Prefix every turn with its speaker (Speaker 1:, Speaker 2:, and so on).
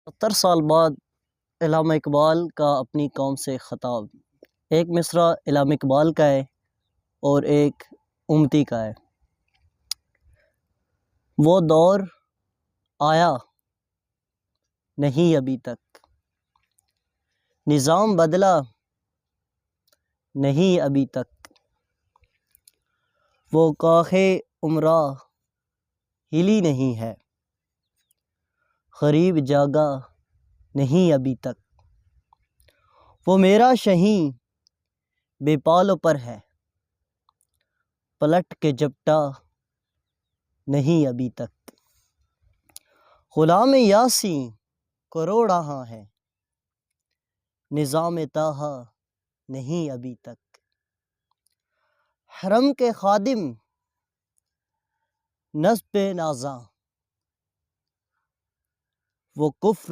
Speaker 1: 70 سال بعد علامہ اقبال کا اپنی قوم سے خطاب۔ ایک مصرع علامہ اقبال کا ہے اور ایک امتی کا ہے۔ وہ دور آیا نہیں ابھی تک، نظام بدلا نہیں ابھی تک، وہ کاخ امرا ہلی نہیں ہے، غریب جاگا نہیں ابھی تک، وہ میرا شہیں بے پالوں پر ہے، پلٹ کے جپٹا نہیں ابھی تک، غلام یاسین کروڑ رہا ہے، نظام طٰہٰ نہیں ابھی تک، حرم کے خادم نصب نازاں، وہ کفر